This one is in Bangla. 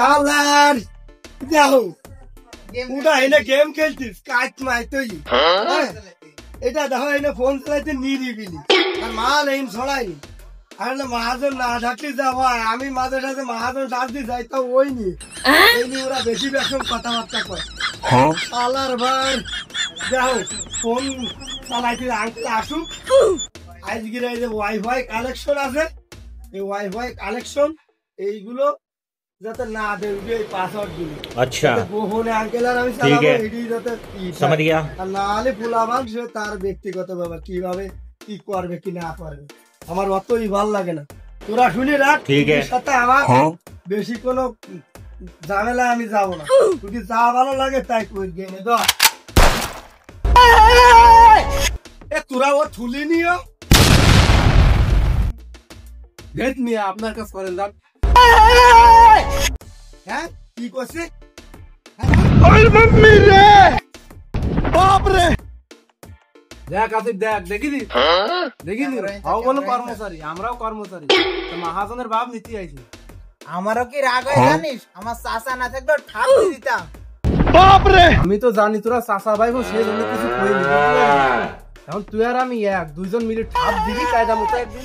শালার দেখো ওটা এনে গেম খেলছিস কাজ মাই তুই এটা দেখো এনে ফোন চালাইতে নিরিবিলি আর মাল এই ছড়াইনি আর মহাজন না থাকলে যা হয় আমি মাঝে সাথে মহাজন ডাকতে যাই তো ওই নিয়ে এই নিয়ে ওরা বেশি বেশি কথাবার্তা করে শালার ভাই দেখো ফোন চালাইতে আনতে আসুক আজকে এই যে ওয়াইফাই কানেকশন আছে এই ওয়াইফাই কানেকশন এইগুলো যাতে না দেবে এই পাসওয়ার্ড গুলো अच्छा ফোনে আঙ্কেল আর আমি চালাবো এডি যাতে समझ गया আর না হলে ভুলাবান সে তার ব্যক্তিগত ব্যাপার কিভাবে কি করবে কি না করবে আমার অতই ভালো লাগে না তোরা শুনে রাখ ঠিক আছে সাথে আমার বেশি কোনো ঝামেলা আমি যাব না যদি যা ভালো লাগে তাই কই গেনে দাও এ তোরা ও থুলি নিও গেট নিয়ে আপনার কাছে করেন দাও হ্যাঁ কি করছে ওই মাম্মি রে বাপ রে দেখ আসিফ দেখ দেখিদি দেখিদি হাও বলো কর্মচারী আমরাও কর্মচারী তো মহাজনের বাপ নীতি আইছে আমারও কি রাগ হয় জানিস আমার চাচা না থাকলে ঠাপ দিতাম বাপ রে আমি তো জানি তোরা চাচা ভাই সেই জন্য কিছু কইনি এখন তুই আর আমি এক দুইজন মিলে ঠাপ দিবি কায়দা মতো একদিন